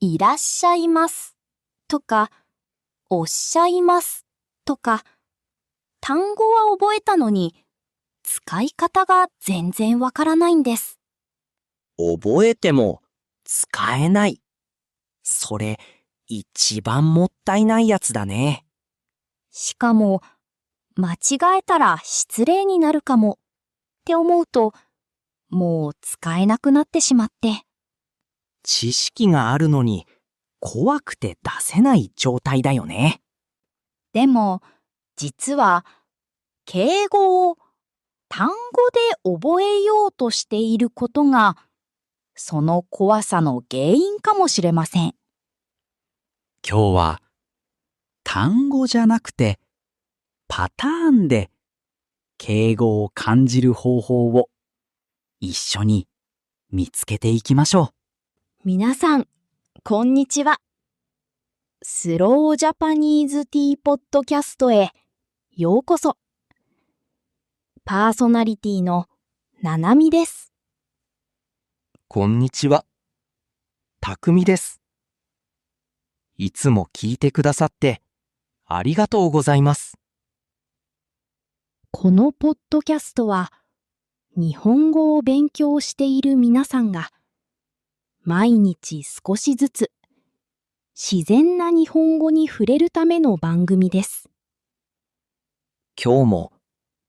いらっしゃいますとか、おっしゃいますとか、単語は覚えたのに、使い方が全然わからないんです。覚えても使えない。それ、一番もったいないやつだね。しかも、間違えたら失礼になるかもって思うと、もう使えなくなってしまって。知識があるのに怖くて出せない状態だよね。でも、実は、敬語を単語で覚えようとしていることが、その怖さの原因かもしれません。今日は単語じゃなくてパターンで敬語を感じる方法を一緒に見つけていきましょ皆さん、こんにちは。スロージャパニーズティーポッドキャストへようこそ。パーソナリティのななみです。こんにちは。たくみです。いつも聞いてくださってありがとうございます。このポッドキャストは、日本語を勉強している皆さんが、毎日少しずつ自然な日本語に触れるための番組です。今日も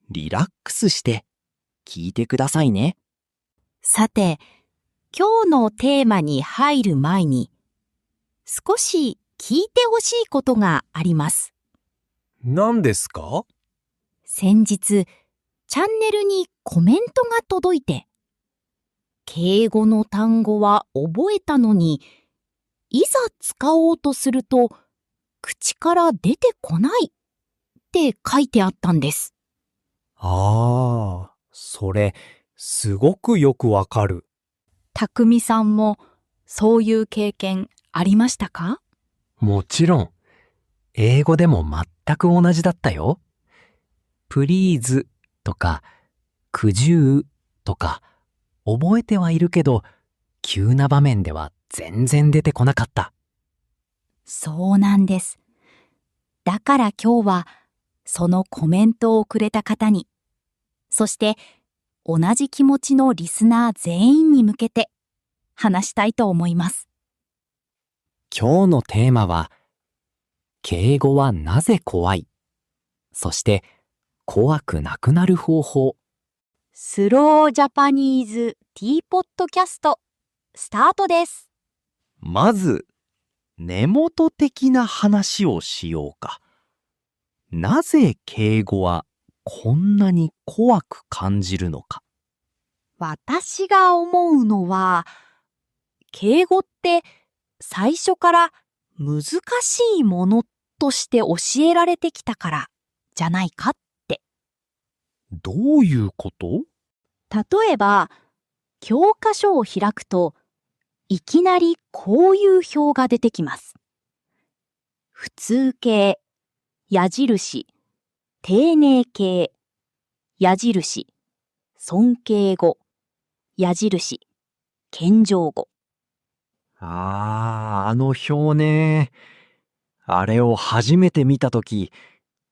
リラックスして聞いてくださいね。さて、今日のテーマに入る前に、少し聞いてほしいことがあります。何ですか？先日、チャンネルにコメントが届いて、敬語の単語は覚えたのに、いざ使おうとすると、口から出てこないって書いてあったんです。ああ、それ、すごくよくわかる。たくみさんもそういう経験ありましたか？もちろん、英語でも全く同じだったよ。プリーズとか、クジューとか、覚えてはいるけど、急な場面では全然出てこなかった。そうなんです。だから今日は、そのコメントをくれた方に、そして同じ気持ちのリスナー全員に向けて話したいと思います。今日のテーマは、敬語はなぜ怖い？そして、怖くなくなる方法。スロージャパニーズティーポッドキャスト、スタートです。まず、根元的な話をしようか。なぜ敬語はこんなに怖く感じるのか。私が思うのは、敬語って最初から難しいものとして教えられてきたからじゃないかって。どういうこと？例えば、教科書を開くと、いきなりこういう表が出てきます。普通形、矢印、丁寧形、矢印、尊敬語、矢印、謙譲語。あの表ね。あれを初めて見たとき、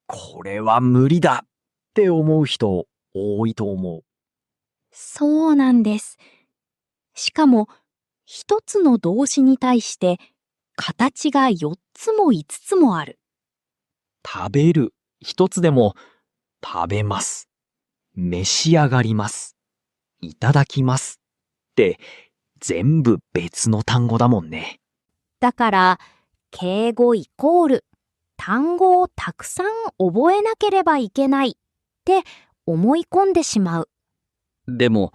これは無理だって思う人多いと思う。そうなんです。しかも、一つの動詞に対して形が4つも5つもある。食べる一つでも食べます。召し上がります。いただきますって全部別の単語だもんね。だから、敬語イコール単語をたくさん覚えなければいけないって思い込んでしまう。でも、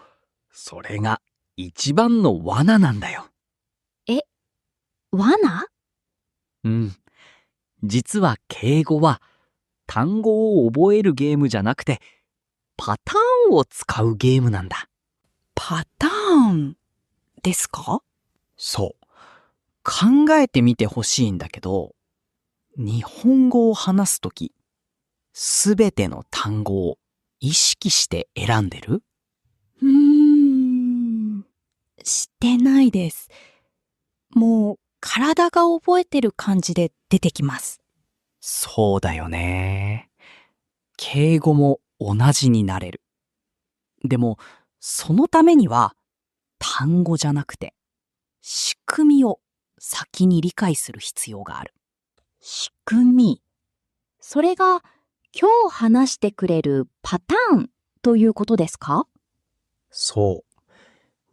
それが一番の罠なんだよ。罠？実は敬語は単語を覚えるゲームじゃなくて、パターンを使うゲームなんだ。パターンですか？そう。考えてみてほしいんだけど、日本語を話すとき、すべての単語を意識して選んでる？してないです。もう体が覚えてる感じで出てきます。そうだよね。敬語も同じになれる。でも、そのためには、単語じゃなくて、仕組みを先に理解する必要がある。仕組み。それが今日話してくれるパターンということですか？そう。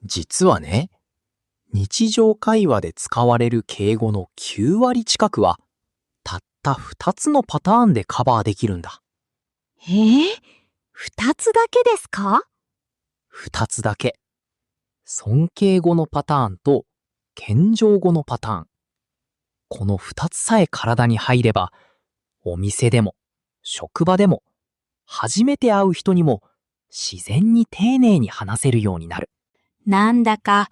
実はね、日常会話で使われる敬語の9割近くは、たった2つのパターンでカバーできるんだ。2つだけですか？ 2つだけ。尊敬語のパターンと謙譲語のパターン。この2つさえ体に入れば、お店でも、職場でも、初めて会う人にも、自然に丁寧に話せるようになる。なんだか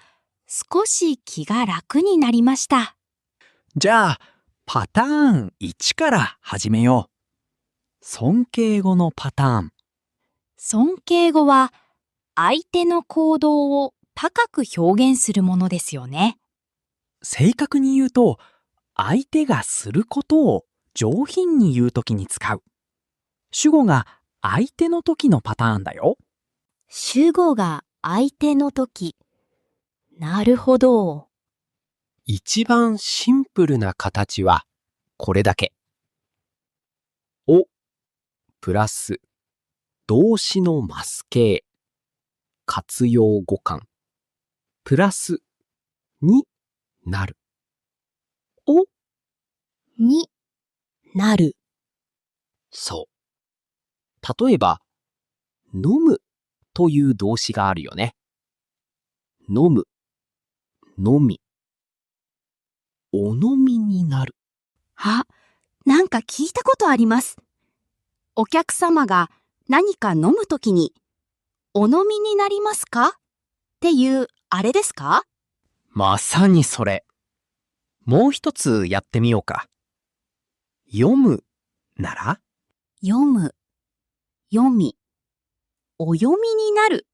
少し気が楽になりました。じゃあ、パターン1から始めよう。尊敬語のパターン。尊敬語は相手の行動を高く表現するものですよね。正確に言うと、相手がすることを上品に言うときに使う。主語が相手の時のパターンだよ。主語が相手の時。なるほど。一番シンプルな形はこれだけ。おプラス動詞のマス形活用語感プラスになる。おになる。そう。例えば、飲むという動詞があるよね。飲む、飲み、お飲みになる。あ、なんか聞いたことあります。お客様が何か飲むときに、お飲みになりますかっていうあれですか？まさにそれ。もう一つやってみようか。読むなら読む、読み、お読みになる。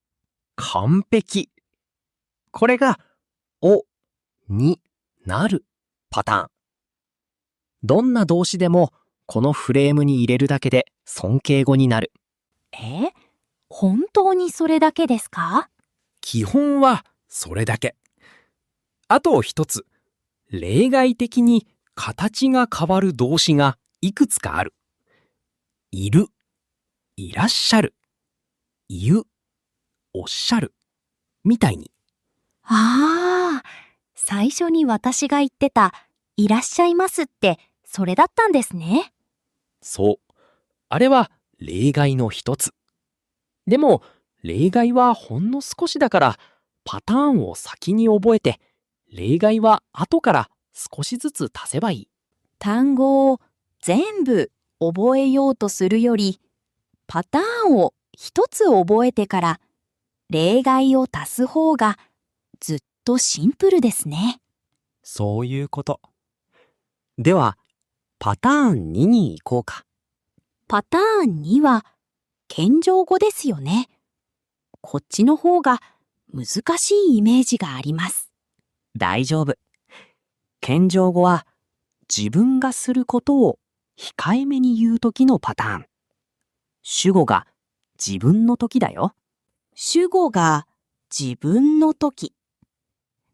完璧。これが、お、に、なるパターン。どんな動詞でも、このフレームに入れるだけで尊敬語になる。本当にそれだけですか？基本はそれだけ。あと一つ、例外的に形が変わる動詞がいくつかある。いる、いらっしゃる、言う、おっしゃる、みたいに。ああ、最初に私が言ってた、いらっしゃいますって、それだったんですね。そう。あれは例外の一つ。でも、例外はほんの少しだから、パターンを先に覚えて、例外は後から少しずつ足せばいい。単語を全部覚えようとするより、パターンを一つ覚えてから例外を足す方がずっとシンプルですね。そういうこと。では、パターン2に行こうか。パターン2は謙譲語ですよね。こっちの方が難しいイメージがあります。大丈夫。謙譲語は自分がすることを控えめに言うときのパターン。主語が自分の時だよ。主語が自分の時。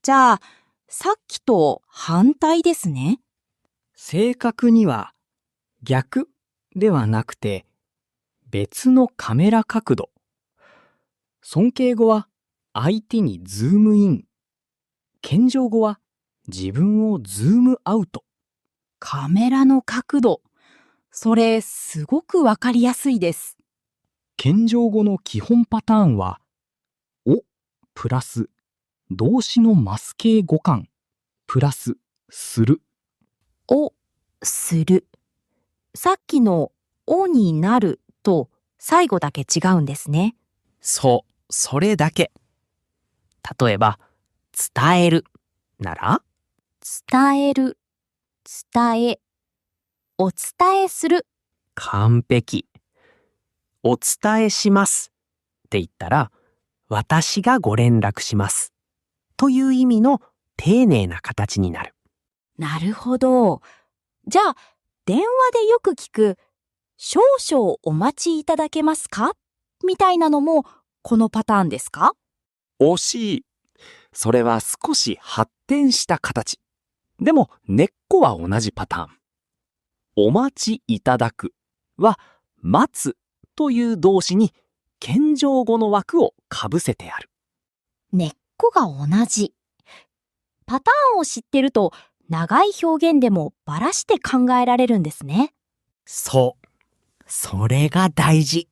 じゃあ、さっきと反対ですね。正確には逆ではなくて別のカメラ角度。尊敬語は相手にズームイン。謙譲語は自分をズームアウト。カメラの角度。それすごくわかりやすいです。謙譲語の基本パターンは、おプラス動詞のマス形語感プラスする。をする。さっきのおになると最後だけ違うんですね。そう、それだけ。例えば、伝えるなら、伝える、伝え、お伝えする。完璧。お伝えしますって言ったら、私がご連絡しますという意味の丁寧な形になる。なるほど。じゃあ、電話でよく聞く、少々お待ちいただけますかみたいなのも、このパターンですか？惜しい。それは少し発展した形。でも根っこは同じパターン。お待ちいただくは待つという動詞に謙譲語の枠をかぶせてある。根っこが同じ。パターンを知ってると、長い表現でもばらして考えられるんですね。そう。それが大事。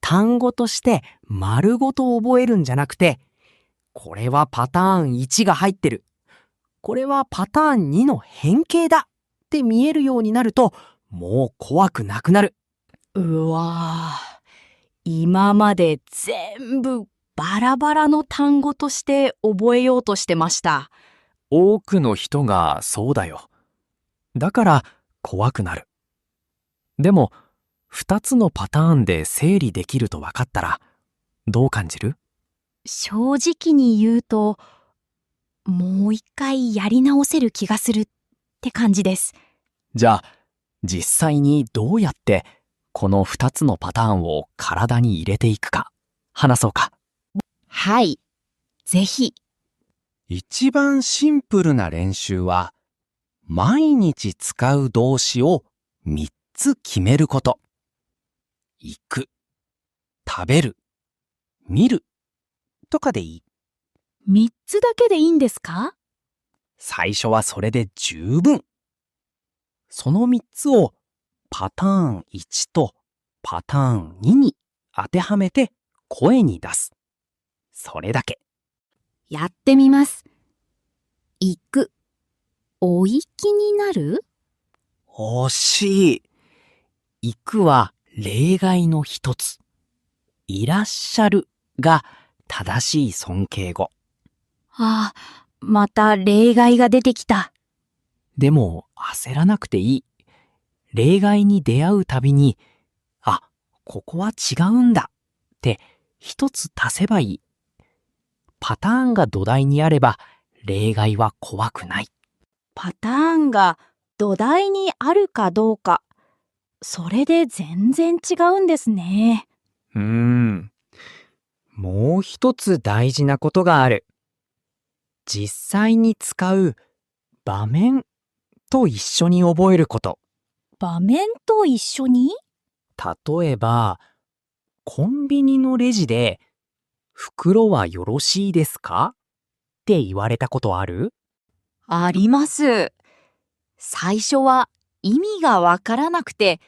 単語として丸ごと覚えるんじゃなくて、これはパターン1が入ってる。これはパターン2の変形だって見えるようになると、もう怖くなくなる。うわぁ。今まで全部バラバラの単語として覚えようとしてました。多くの人がそうだよ。だから怖くなる。でも、2つのパターンで整理できると分かったら、どう感じる？正直に言うと、もう一回やり直せる気がするって感じです。じゃあ、実際にどうやってこの2つのパターンを体に入れていくか話そうか。はい。ぜひ。一番シンプルな練習は、毎日使う動詞を3つ決めること。行く、食べる、見るとかでいい。3つだけでいいんですか？最初はそれで十分。その3つをパターン1とパターン2に当てはめて声に出す。それだけ。やってみます。行く。お行きになる？惜しい。行くは例外の一つ。いらっしゃるが正しい尊敬語。ああ、また例外が出てきた。でも焦らなくていい。例外に出会うたびに、あ、ここは違うんだって一つ足せばいい。パターンが土台にあれば例外は怖くない。パターンが土台にあるかどうか、それで全然違うんですね。もう一つ大事なことがある。実際に使う場面と一緒に覚えること。場面と一緒に？例えば、コンビニのレジで、袋はよろしいですか？って言われたことある？あります。最初は意味がわからなくて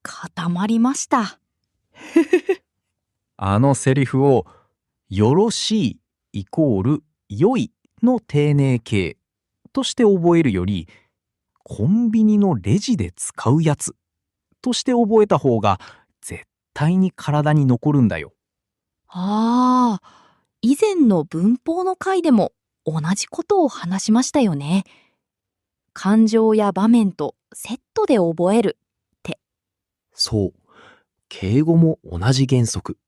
固まりました。あのセリフを、よろしいイコール良いの丁寧形として覚えるより、コンビニのレジで使うやつとして覚えた方が絶対に体に残るんだよ。ああ、以前の文法の回でも同じことを話しましたよね。感情や場面とセットで覚える。そう。敬語も同じ原則。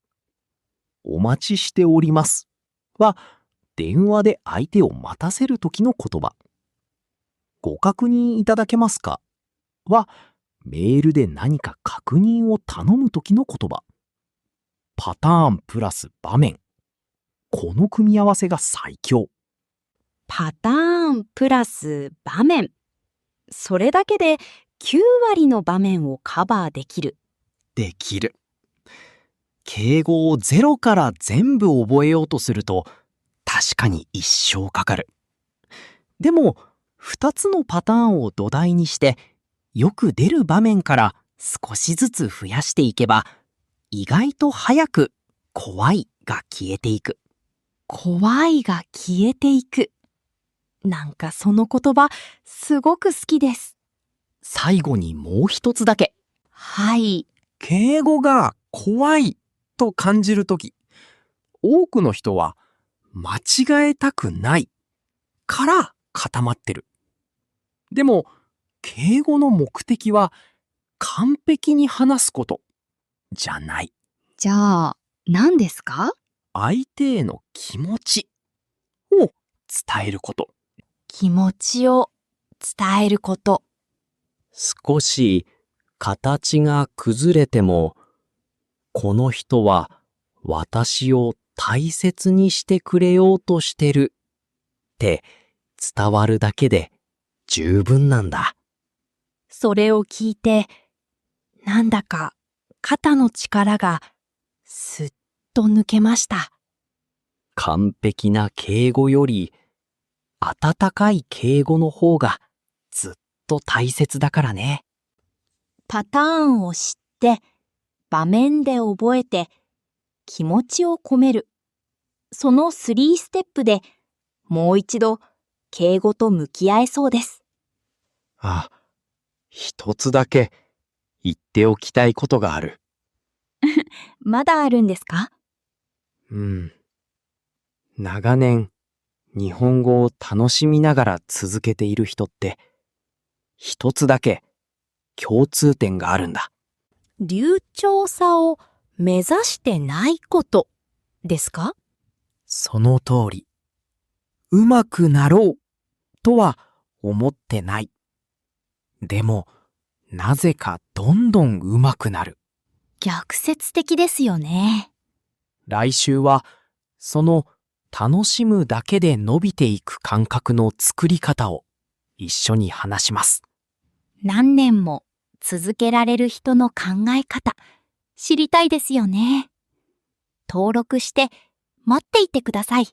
お待ちしておりますは、電話で相手を待たせるときの言葉。ご確認いただけますかは、メールで何か確認を頼むときの言葉。パターンプラス場面。この組み合わせが最強。パターンプラス場面。それだけで9割の場面をカバーできる。できる。敬語をゼロから全部覚えようとすると、確かに一生かかる。でも、2つのパターンを土台にして、よく出る場面から少しずつ増やしていけば、意外と早く怖いが消えていく。怖いが消えていく。なんかその言葉、すごく好きです。最後にもう一つだけ。はい。敬語が怖いと感じるとき、多くの人は間違えたくないから固まってる。でも、敬語の目的は完璧に話すことじゃない。じゃあ、何ですか？相手への気持ちを伝えること。気持ちを伝えること。少し形が崩れても、この人は私を大切にしてくれようとしてるって伝わるだけで十分なんだ。それを聞いて、なんだか肩の力がすっと抜けました。完璧な敬語より温かい敬語の方がずっと大切だからね。パターンを知って、場面で覚えて、気持ちを込める。その3ステップでもう一度敬語と向き合えそうです。あ、一つだけ言っておきたいことがある。まだあるんですか？長年、日本語を楽しみながら続けている人って、一つだけ共通点があるんだ。流暢さを目指してないことですか？その通り。うまくなろうとは思ってない。でも、なぜかどんどんうまくなる。逆説的ですよね。来週は、その楽しむだけで伸びていく感覚の作り方を一緒に話します。何年も続けられる人の考え方、知りたいですよね。登録して待っていてください。